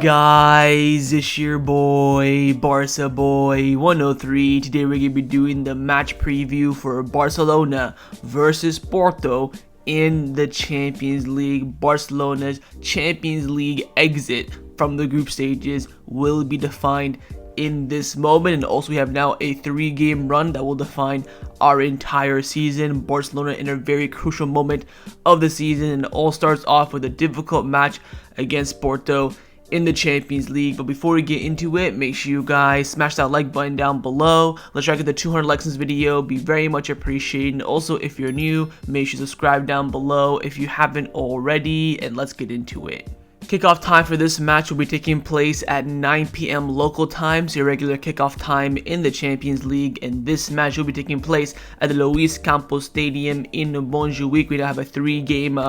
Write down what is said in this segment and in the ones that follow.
guys, it's your boy, Barca Boy 103. Today we're going to be doing the match preview for Barcelona versus Porto in the Champions League. Barcelona's Champions League exit from the group stages will be defined in this moment, and also we have now a 3-game run that will define our entire season. Barcelona in a very crucial moment of the season, and it all starts off with a difficult match against Porto in the Champions League. But before we get into it, make sure you guys smash that like button down below. Let's try to get the 200 likes in this video, be very much appreciated. And also, if you're new, make sure you subscribe down below if you haven't already, and let's get into it. Kickoff time for this match will be taking place at 9 p.m. local time, so your regular kickoff time in the Champions League. And this match will be taking place at the Lluís Companys Stadium in Montjuic. We now have a 3-game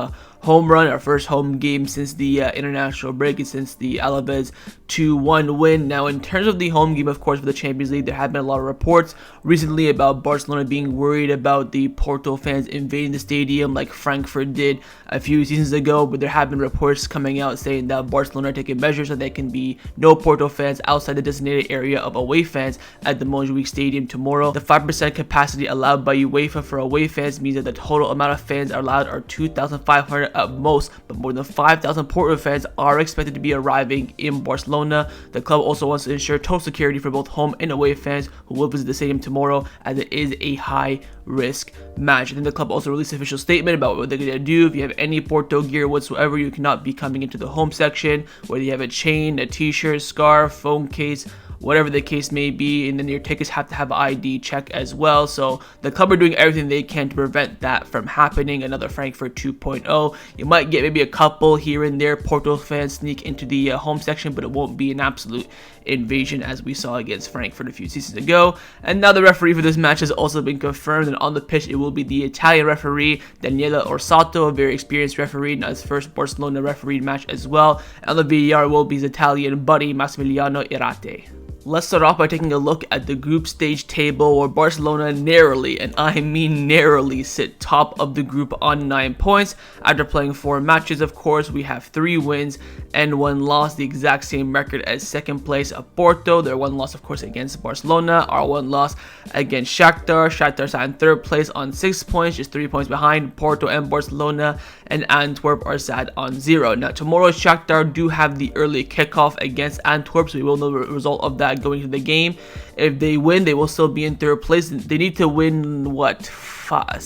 home run, our first home game since the international break and since the Alaves 2-1 win. Now, in terms of the home game, of course, for the Champions League, there have been a lot of reports recently about Barcelona being worried about the Porto fans invading the stadium like Frankfurt did a few seasons ago, but there have been reports coming out saying that Barcelona are taking measures so there can be no Porto fans outside the designated area of away fans at the Montjuic Stadium tomorrow. The 5% capacity allowed by UEFA for away fans means that the total amount of fans allowed are 2,500 at most, but more than 5,000 Porto fans are expected to be arriving in Barcelona. The club also wants to ensure total security for both home and away fans who will visit the stadium tomorrow, as it is a high risk match. I think the club also released an official statement about what they're going to do. If you have any Porto gear whatsoever, you cannot be coming into the home section, whether you have a chain, a t-shirt, scarf, phone case, whatever the case may be, and then your tickets have to have an ID check as well. So the club are doing everything they can to prevent that from happening. Another Frankfurt 2.0. You might get maybe a couple here and there Porto fans sneak into the home section, but it won't be an absolute invasion as we saw against Frankfurt a few seasons ago. And now the referee for this match has also been confirmed, and on the pitch it will be the Italian referee Daniele Orsato, a very experienced referee, not his first Barcelona refereed match as well. And the VAR will be his Italian buddy Massimiliano Irate. Let's start off by taking a look at the group stage table, where Barcelona narrowly, and I mean narrowly, sit top of the group on 9 points. After playing 4 matches, of course, we have 3 wins and 1 loss, the exact same record as second place of Porto. Their 1 loss, of course, against Barcelona, our 1 loss against Shakhtar. Shakhtar sat in 3rd place on 6 points, just 3 points behind Porto and Barcelona, and Antwerp are sat on 0. Now, tomorrow, Shakhtar do have the early kickoff against Antwerp, so we will know the result of that going to the game. If they win, they will still be in 3rd place. They need to win, what, 6-0,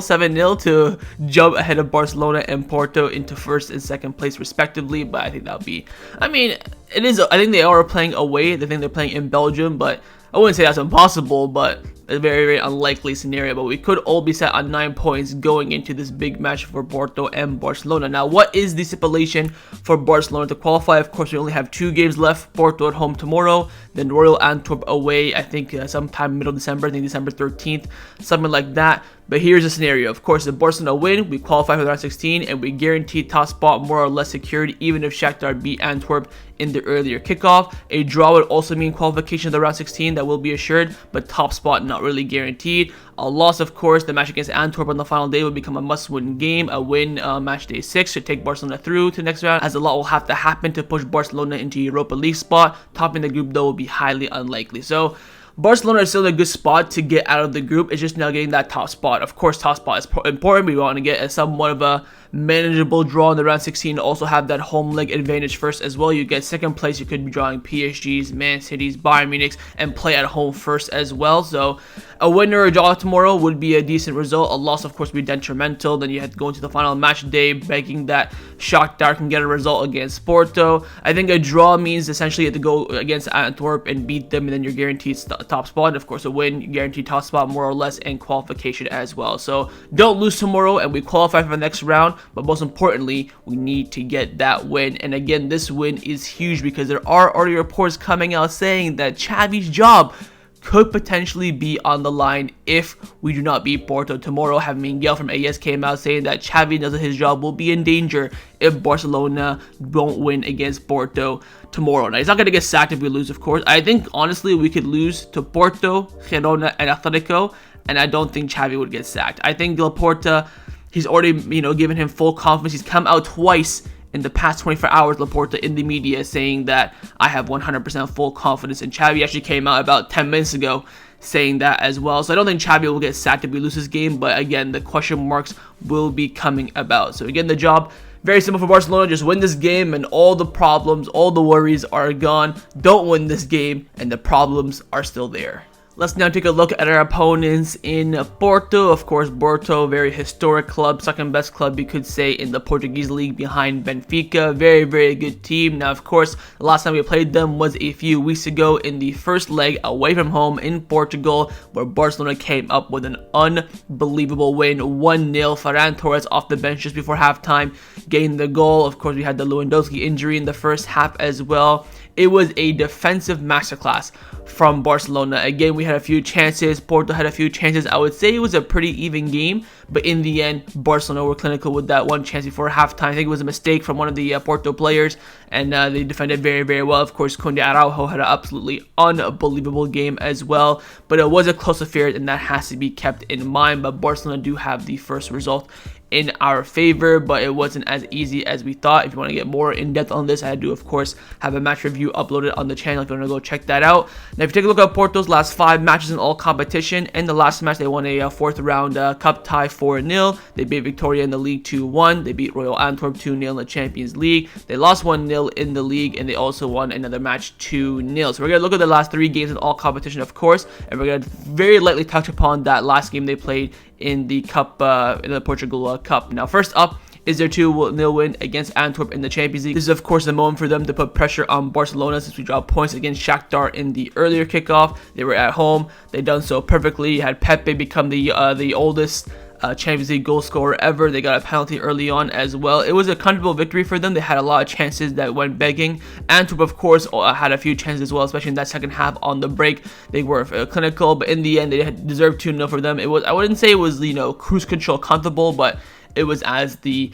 7-0 to jump ahead of Barcelona and Porto into 1st and 2nd place respectively. But I think that'll be, I mean, it is, I think they are playing away. I think they're playing in Belgium, but I wouldn't say that's impossible, but a very, very unlikely scenario. But we could all be set on 9 points going into this big match for Porto and Barcelona. Now, what is the stipulation for Barcelona to qualify? Of course, we only have 2 games left. Porto at home tomorrow, then Royal Antwerp away, I think sometime middle December, I think December 13th, something like that. But here's the scenario. Of course, if Barcelona win, we qualify for the round 16, and we guarantee top spot more or less secured, even if Shakhtar beat Antwerp in the earlier kickoff. A draw would also mean qualification of the round 16 that will be assured, but top spot not really guaranteed. A loss, of course, the match against Antwerp on the final day would become a must-win game. A win match day 6 should take Barcelona through to the next round, as a lot will have to happen to push Barcelona into Europa League spot. Topping the group, though, will be highly unlikely. So Barcelona is still in a good spot to get out of the group. It's just now getting that top spot. Of course, top spot is important. We want to get somewhat of a manageable draw in the round 16. Also have that home leg advantage first as well. You get 2nd place, you could be drawing PSG's, Man City's, Bayern Munich's, and play at home first as well. So a win or a draw tomorrow would be a decent result. A loss, of course, would be detrimental. Then you have to go into the final match day begging that Shakhtar can get a result against Porto. I think a draw means essentially you have to go against Antwerp and beat them, and then you're guaranteed top spot. Of course, a win, you guarantee top spot more or less, and qualification as well. So don't lose tomorrow, and we qualify for the next round. But most importantly, we need to get that win. And again, this win is huge because there are already reports coming out saying that Xavi's job could potentially be on the line if we do not beat Porto tomorrow. Having Miguel from AS came out saying that Xavi knows that his job will be in danger if Barcelona won't win against Porto tomorrow. Now, he's not going to get sacked if we lose, of course. I think, honestly, we could lose to Porto, Girona, and Atletico, and I don't think Xavi would get sacked. I think Laporta, he's already, given him full confidence. He's come out twice in the past 24 hours, Laporta in the media saying that I have 100% full confidence in Xavi. Actually came out about 10 minutes ago saying that as well. So I don't think Xavi will get sacked if we lose this game, but again, the question marks will be coming about. So again, the job, very simple for Barcelona. Just win this game and all the problems, all the worries are gone. Don't win this game and the problems are still there. Let's now take a look at our opponents in Porto. Of course, Porto, very historic club, second best club you could say in the Portuguese league behind Benfica. Very, very good team. Now, of course, the last time we played them was a few weeks ago in the first leg away from home in Portugal, where Barcelona came up with an unbelievable win, 1-0. Ferran Torres off the bench just before halftime gained the goal. Of course, we had the Lewandowski injury in the first half as well. It was a defensive masterclass from Barcelona. Again, we had a few chances. Porto had a few chances. I would say it was a pretty even game, but in the end, Barcelona were clinical with that one chance before halftime. I think it was a mistake from one of the Porto players, and they defended very, very well. Of course, Araujo had an absolutely unbelievable game as well, but it was a close affair, and that has to be kept in mind. But Barcelona do have the first result in our favor, but it wasn't as easy as we thought. If you want to get more in depth on this, I do of course have a match review uploaded on the channel if you want to go check that out. Now if you take a look at Porto's last 5 matches in all competition, in the last match they won a 4th round cup tie 4-0. They beat Victoria in the league 2-1. They beat Royal Antwerp 2-0 in the Champions League. They lost 1-0 in the league, and they also won another match 2-0. So we're going to look at the last 3 games in all competition, of course, and we're going to very lightly touch upon that last game they played in the cup, in the Portugal Cup. Now, first up is their 2-0 win against Antwerp in the Champions League. This is, of course, the moment for them to put pressure on Barcelona since we dropped points against Shakhtar in the earlier kickoff. They were at home. They done so perfectly. You had Pepe become the oldest Champions League goal scorer ever. They got a penalty early on as well. It was a comfortable victory for them. They had a lot of chances that went begging. Antwerp, of course, had a few chances as well, especially in that second half on the break. They were clinical, but in the end, they deserved 2-0 for them. It was, I wouldn't say it was, cruise control comfortable, but it was as the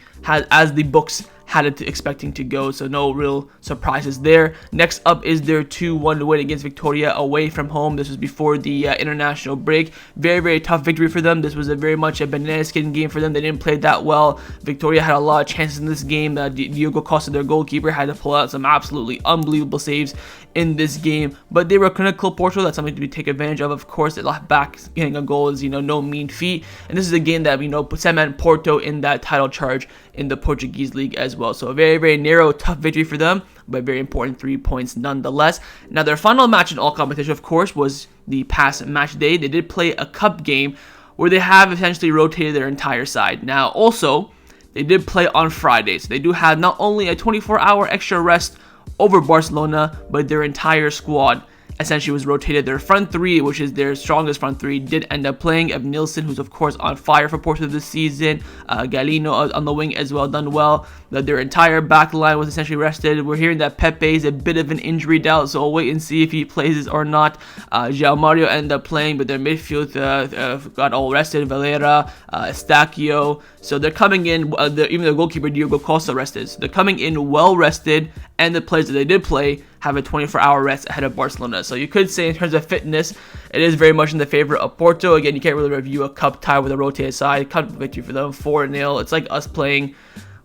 books had it expecting to go, so no real surprises there. Next up is their 2-1 win against Victoria away from home. This was before the international break. Very, very tough victory for them. This was very much a banana skin game for them. They didn't play that well. Victoria had a lot of chances in this game. Diogo Costa, their goalkeeper, had to pull out some absolutely unbelievable saves in this game, but they were clinical. Porto, that's something to take advantage of. Of course, they lost back. Getting a goal is no mean feat, and this is a game that cement Porto in that title charge in the Portuguese league as well. So a very, very narrow, tough victory for them, but very important 3 points nonetheless. Now their final match in all competition, of course, was the past match day. They did play a cup game where they have essentially rotated their entire side. Now also, they did play on Friday, so they do have not only a 24-hour extra rest over Barcelona, but their entire squad essentially was rotated. Their front 3, which is their strongest front 3, did end up playing. Of Nilsson, who's of course on fire for Porto this season. Galeno on the wing as well, done well. Their entire back line was essentially rested. We're hearing that Pepe is a bit of an injury doubt, so we'll wait and see if he plays or not. João Mario ended up playing, but their midfield got all rested. Valera, Estacio. So they're coming in, even the goalkeeper Diogo Costa rested. So they're coming in well rested, and the players that they did play have a 24-hour rest ahead of Barcelona. So you could say in terms of fitness, it is very much in the favor of Porto. Again, you can't really review a cup tie with a rotated side. Cup victory for them, 4-0. It's like us playing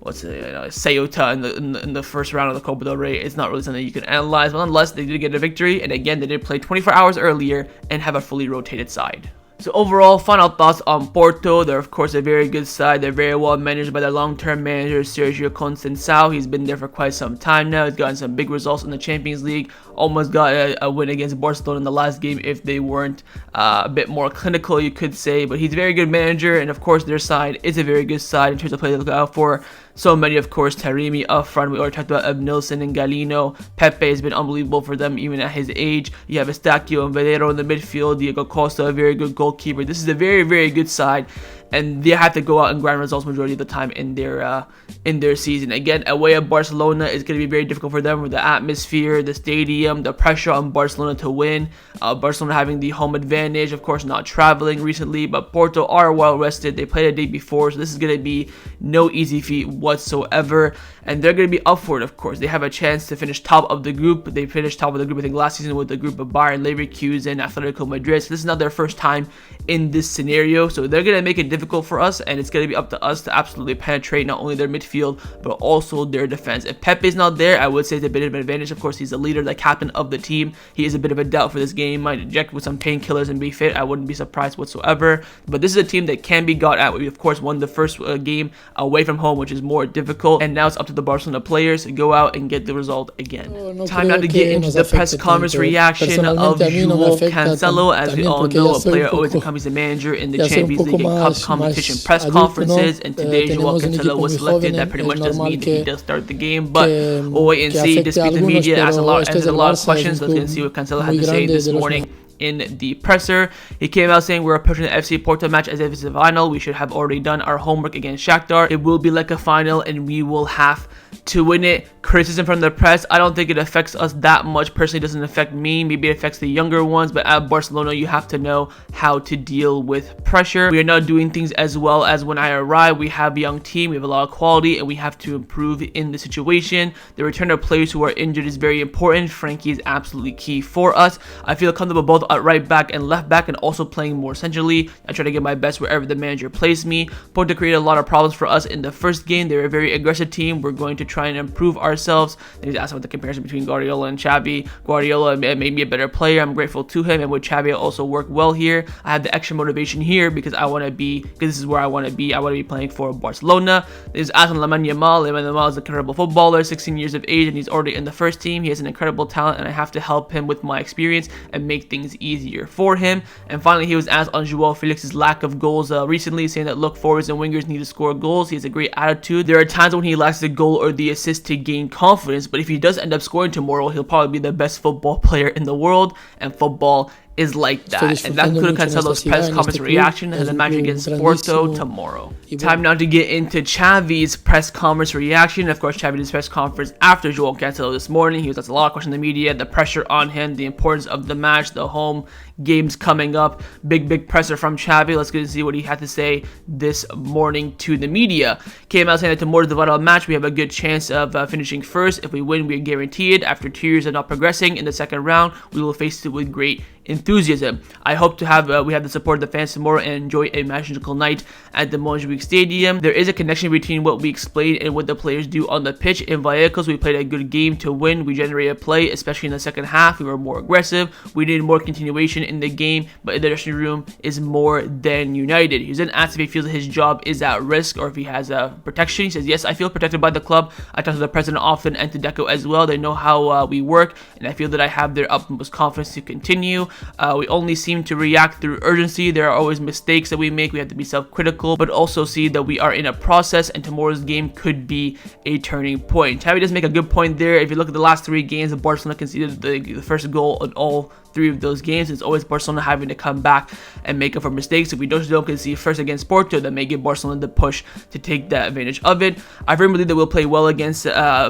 Ceuta in the first round of the Copa del Rey. It's not really something you can analyze, but nonetheless, they did get a victory. And again, they did play 24 hours earlier and have a fully rotated side. So overall, final thoughts on Porto. They're of course a very good side. They're very well managed by their long-term manager Sergio Conceição. He's been there for quite some time now. He's gotten some big results in the Champions League. Almost got a win against Barcelona in the last game if they weren't a bit more clinical, you could say. But he's a very good manager, and of course their side is a very good side in terms of play to look out for. So many, of course, Taremi up front. We already talked about Nilsson and Galeno. Pepe has been unbelievable for them even at his age. You have Estacio and Valero in the midfield. Diego Costa, a very good goalkeeper. This is a very, very good side, and they have to go out and grind results majority of the time in their season. Again, away at Barcelona is going to be very difficult for them with the atmosphere, the stadium, the pressure on Barcelona to win. Barcelona having the home advantage, of course, not traveling recently, but Porto are well rested. They played a day before, so this is going to be no easy feat whatsoever, and they're going to be up for it. Of course, they have a chance to finish top of the group. They finished top of the group, I think, last season with the group of Bayern, Leverkusen, Atletico Madrid. So this is not their first time in this scenario, so they're going to make it difficult for us, and it's going to be up to us to absolutely penetrate not only their midfield but also their defense. If Pepe's not there, I would say it's a bit of an advantage. Of course, he's the leader, the captain of the team. He is a bit of a doubt for this game. Might inject with some painkillers and be fit. I wouldn't be surprised whatsoever. But this is a team that can be got at. We of course won the first game away from home, which is more difficult, and now it's up to the Barcelona players to go out and get the result again. Time now to get into the press conference reaction of Joao Cancelo. As we all know, a player always becomes a manager in the Champions League and Cup competition press conferences, and today Joao Cancelo was selected. That pretty much does mean that he does start the game, but we'll wait and see. Dispute the media, answers a lot of questions. Let's see what Cancelo had to say this morning in the presser. He came out saying we're approaching the FC Porto match as if it's a final. We should have already done our homework against Shakhtar. It will be like a final and we will have to win it. Criticism from the press, I don't think it affects us that much. Personally, it doesn't affect me. Maybe it affects the younger ones, but at Barcelona, you have to know how to deal with pressure. We are not doing things as well as when I arrived. We have a young team, we have a lot of quality, and we have to improve in the situation. The return of players who are injured is very important. Frankie is absolutely key for us. I feel comfortable both at right back and left back, and also playing more centrally. I try to get my best wherever the manager plays me. Porto created a lot of problems for us in the first game. They're a very aggressive team. We're going to try and improve ourselves. Then he's asked about the comparison between Guardiola and Xavi. Guardiola made me a better player. I'm grateful to him, and with Xavi, I also work well here. I have the extra motivation here because this is where I want to be. I want to be playing for Barcelona. He's asked on Lamine Yamal. Lamine Yamal is an incredible footballer, 16 years of age, and he's already in the first team. He has an incredible talent, and I have to help him with my experience and make things easier for him. And finally, he was asked on Joao Felix's lack of goals recently, saying that look, forwards and wingers need to score goals. He has a great attitude. There are times when he lacks the goal or the assist to gain confidence, but if he does end up scoring tomorrow, he'll probably be the best football player in the world, and football is like that. And that concludes Cancelo's press conference reaction as a match against Porto tomorrow. Time now to get into Xavi's press conference reaction. Of course, Xavi did his press conference after Joao Cancelo this morning. He was asked a lot of questions in the media, the pressure on him, the importance of the match, the home games coming up. Big presser from Xavi. Let's get to see what he had to say this morning to the media. Came out saying that tomorrow's the vital match. We have a good chance of finishing first. If we win, we are guaranteed. After 2 years of not progressing in the second round, we will face it with great enthusiasm. I hope to have we have the support of the fans tomorrow and enjoy a magical night at the Montjuic Stadium. There is a connection between what we explained and what the players do on the pitch. In Vallecas, we played a good game to win. We generated play, especially in the second half. We were more aggressive. We needed more continuation in the game, but in the dressing room is more than united. He was then asked if he feels that his job is at risk or if he has protection. He says, yes, I feel protected by the club. I talk to the president often and to Deco as well. They know how we work, and I feel that I have their utmost confidence to continue. We only seem to react through urgency. There are always mistakes that we make. We have to be self-critical, but also see that we are in a process, and tomorrow's game could be a turning point. Xavi does make a good point there. If you look at the last 3 games, Barcelona conceded the first goal in all 3 of those games. It's always Barcelona having to come back and make up for mistakes. If we don't concede first against Porto, that may give Barcelona the push to take that advantage of it. I firmly believe that we'll play well against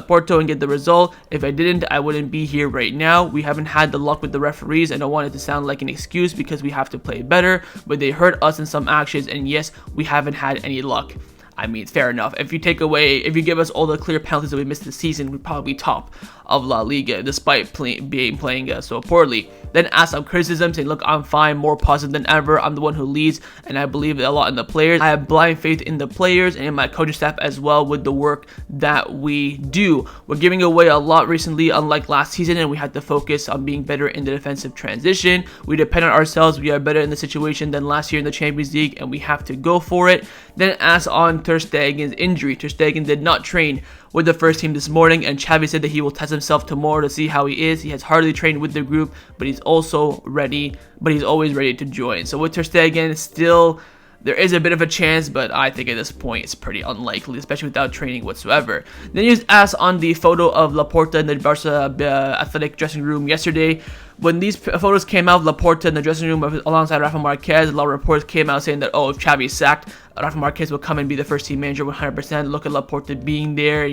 Porto and get the result. If I didn't, I wouldn't be here right now. We haven't had the luck with the referees. I don't want it to sound like an excuse because we have to play better, but they hurt us in some actions, and yes, we haven't had any luck. I mean, fair enough. If you give us all the clear penalties that we missed this season, we'd probably be top of La Liga, despite playing so poorly. Then asked some criticism, saying, look, I'm fine, more positive than ever. I'm the one who leads, and I believe a lot in the players. I have blind faith in the players and in my coaching staff as well with the work that we do. We're giving away a lot recently, unlike last season, and we had to focus on being better in the defensive transition. We depend on ourselves. We are better in the situation than last year in the Champions League, and we have to go for it. Then asked on Ter Stegen's injury. Ter Stegen did not train with the first team this morning, and Xavi said that he will test himself tomorrow to see how he is. He has hardly trained with the group, but he's also ready, but he's always ready to join. So with Ter Stegen, still there is a bit of a chance, but I think at this point it's pretty unlikely, especially without training whatsoever. Then he was asked on the photo of Laporta in the Barca athletic dressing room yesterday. When these photos came out, Laporta in the dressing room alongside Rafa Marquez, a lot of reports came out saying that, oh, if Xavi is sacked, Rafa Marquez will come and be the first team manager 100%. Look at Laporta being there,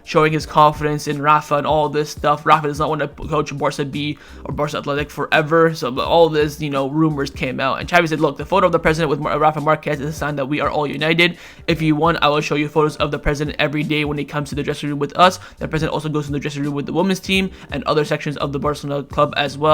showing his confidence in Rafa and all this stuff. Rafa does not want to coach Barca B or Barca Athletic forever. So all this, rumors came out. And Xavi said, look, the photo of the president with Rafa Marquez is a sign that we are all united. If you want, I will show you photos of the president every day when he comes to the dressing room with us. The president also goes to the dressing room with the women's team and other sections of the Barcelona club as well.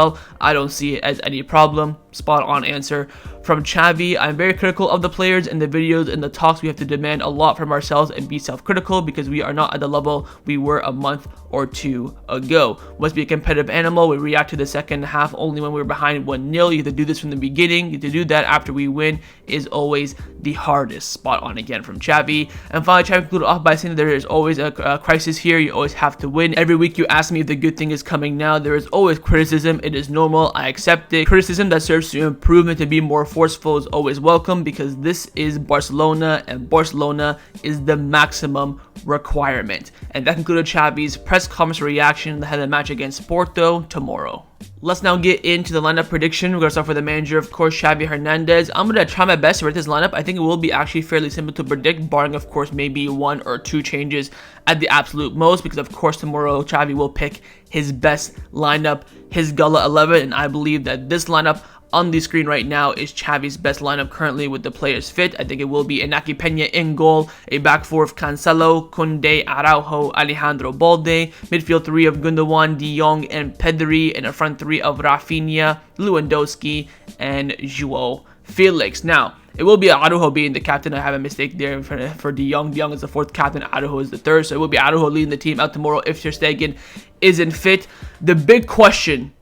I don't see it as any problem. spot on answer from Xavi. I'm very critical of the players in the videos and the talks. We have to demand a lot from ourselves and be self-critical because we are not at the level we were a month or two ago. Must be a competitive animal. We react to the second half only when we're behind 1-0. You have to do this from the beginning. You have to do that after we win is always the hardest. Spot on again from Xavi. And finally, Xavi concluded off by saying that there is always a crisis here. You always have to win. Every week you ask me if the good thing is coming now. There is always criticism. It is normal. I accept it. Criticism that serves to improve and to be more forceful is always welcome because this is Barcelona and Barcelona is the maximum requirement. And that concluded Xavi's press conference reaction ahead of the match against Porto tomorrow. Let's now get into the lineup prediction. We're going to start with the manager, of course, Xavi Hernandez. I'm going to try my best to rate this lineup. I think it will be actually fairly simple to predict, barring, of course, maybe 1 or 2 changes at the absolute most, because, of course, tomorrow Xavi will pick his best lineup, his Gala 11, and I believe that this lineup on the screen right now is Xavi's best lineup currently with the players fit. I think it will be Iñaki Peña in goal, a back four of Cancelo, Koundé, Araujo, Alejandro Balde, midfield 3 of Gundogan, De Jong, and Pedri, and a front 3 of Raphinha, Lewandowski, and Joao Felix. Now, it will be Araujo being the captain. I have a mistake there for De Jong. De Jong is the 4th captain, Araujo is the 3rd, so it will be Araujo leading the team out tomorrow if Ter Stegen isn't fit. The big question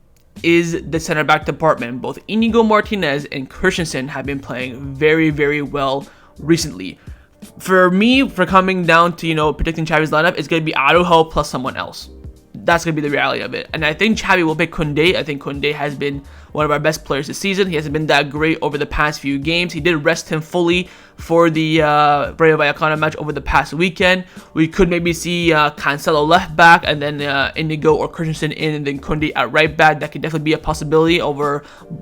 is the center back department. Both Inigo Martinez and Christensen have been playing very, very well recently. For me, for coming down to, predicting Xavi's lineup, it's going to be Araujo plus someone else. That's going to be the reality of it. And I think Xavi will pick Koundé. I think Koundé has been one of our best players this season. He hasn't been that great over the past few games. He did rest him fully for the Rayo Vallecano match over the past weekend. We could maybe see Cancelo left back and then Inigo or Christensen in and then Koundé at right back. That could definitely be a possibility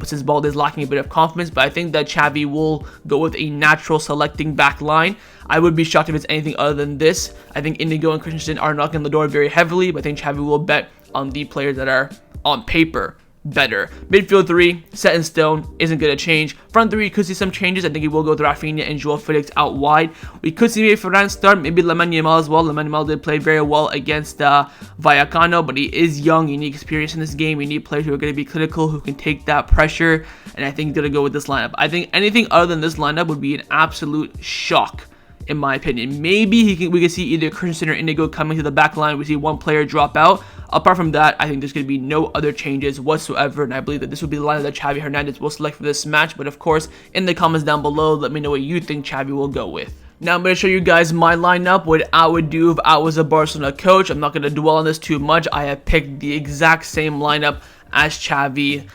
since Balde is lacking a bit of confidence. But I think that Xavi will go with a natural selecting back line. I would be shocked if it's anything other than this. I think Inigo and Christensen are knocking on the door very heavily, but I think Xavi will bet on the players that are on paper better. Midfield 3, set in stone, isn't going to change. Front 3, you could see some changes. I think he will go with Raphinha and Joao Felix out wide. We could see maybe Ferran start, maybe Lamine Yamal as well. Lamine Yamal did play very well against Vallecano, but he is young. You need experience in this game. You need players who are going to be clinical, who can take that pressure, and I think he's going to go with this lineup. I think anything other than this lineup would be an absolute shock, in my opinion. Maybe we could see either Christensen or Inigo coming to the back line. We see one player drop out. Apart from that, I think there's going to be no other changes whatsoever, and I believe that this will be the lineup that Xavi Hernandez will select for this match. But of course, in the comments down below, let me know what you think Xavi will go with. Now I'm going to show you guys my lineup, what I would do if I was a Barcelona coach. I'm not going to dwell on this too much. I have picked the exact same lineup as Xavi.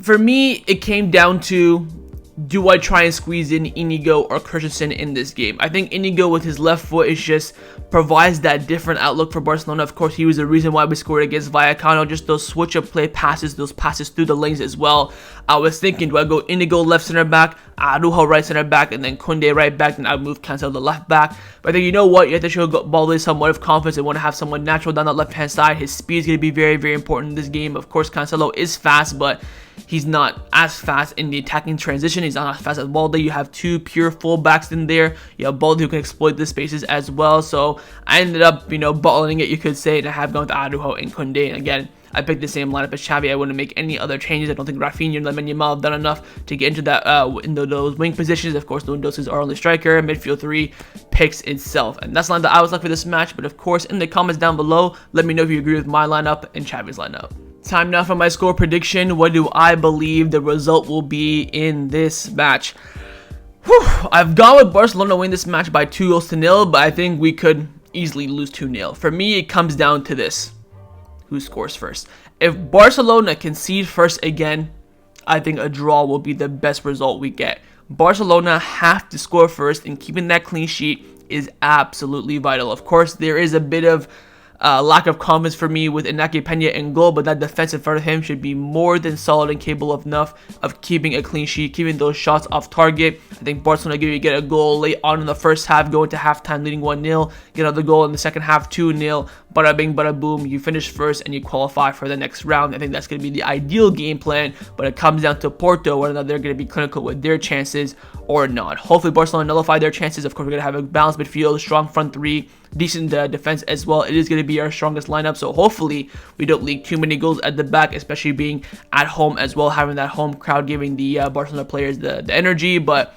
For me, it came down to, do I try and squeeze in Inigo or Christensen in this game? I think Inigo with his left foot provides that different outlook for Barcelona. Of course, he was the reason why we scored against Vallecano. Just those switch up play passes, those passes through the lanes as well. I was thinking, do I go Inigo left center back, Araujo right center back, and then Koundé right back, then I would move Cancelo to left back. But I think, you know what, you have to show Balde somewhat of confidence and want to have someone natural down that left hand side. His speed is going to be very, very important in this game. Of course, Cancelo is fast, but he's not as fast in the attacking transition. He's not as fast as Balde. You have 2 pure fullbacks in there. You have Balde who can exploit the spaces as well. So I ended up, bottling it, you could say, and I have gone with Araujo and Koundé. And again, I picked the same lineup as Xavi. I wouldn't make any other changes. I don't think Raphinha and Lamine Yamal have done enough to get into that those wing positions. Of course, Lewandowski is our only striker. Midfield 3 picks itself. And that's the lineup that I was left for this match. But of course, in the comments down below, let me know if you agree with my lineup and Xavi's lineup. Time now for my score prediction. What do I believe the result will be in this match? I've gone with Barcelona winning this match by 2-0, but I think we could easily lose 2-0. For me, it comes down to this. Who scores first? If Barcelona concede first again, I think a draw will be the best result we get. Barcelona have to score first, and keeping that clean sheet is absolutely vital. Of course, there is a bit of lack of confidence for me with Iñaki Peña in goal, but that defense in front of him should be more than solid and capable enough of keeping a clean sheet, keeping those shots off target. I think Barcelona get a goal late on in the first half, go into halftime leading 1-0, get another goal in the second half 2-0, bada bing, bada boom, you finish first and you qualify for the next round. I think that's going to be the ideal game plan, but it comes down to Porto, whether or not they're going to be clinical with their chances or not. Hopefully Barcelona nullify their chances. Of course, we're going to have a balanced midfield, strong front 3, decent defense as well. It is going to be our strongest lineup, so hopefully we don't leak too many goals at the back, especially being at home as well, having that home crowd giving the Barcelona players the energy. But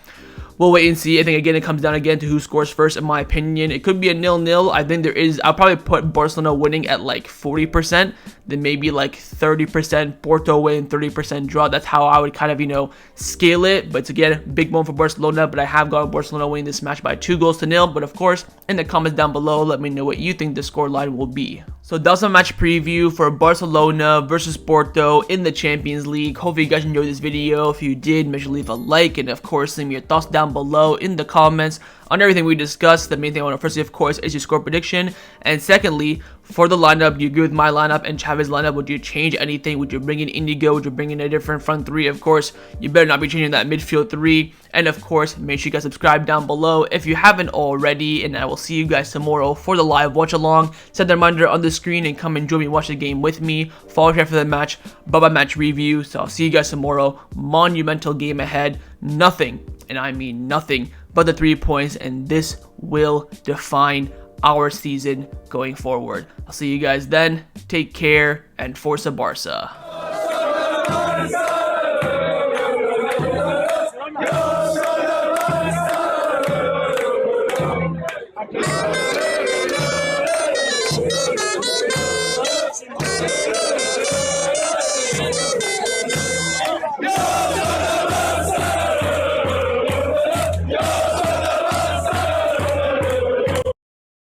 we'll wait and see. I think, again, it comes down again to who scores first, in my opinion. It could be a 0-0. I think I'll probably put Barcelona winning at like 40%, then maybe like 30% Porto win, 30% draw. That's how I would kind of, scale it. But it's, again, big moment for Barcelona, but I have got Barcelona winning this match by 2-0. But of course, in the comments down below, let me know what you think the scoreline will be. So that's a match preview for Barcelona versus Porto in the Champions League. Hopefully you guys enjoyed this video. If you did, make sure to leave a like, and of course leave me your thoughts down below in the comments on everything we discussed. The main thing I want to firstly, of course, is your score prediction, and secondly, for the lineup, do you agree with my lineup and Xavi's lineup? Would you change anything? Would you bring in Indigo? Would you bring in a different front three? Of course, you better not be changing that midfield three. And of course, make sure you guys subscribe down below if you haven't already. And I will see you guys tomorrow for the live watch along. Set the reminder on the screen and come and join me, watch the game with me. Follow here for the match, bye-bye match review. So I'll see you guys tomorrow. Monumental game ahead. Nothing, and I mean nothing, but the 3 points, and this will define our season going forward. I'll see you guys then. Take care, and Forza Barca. Yeah.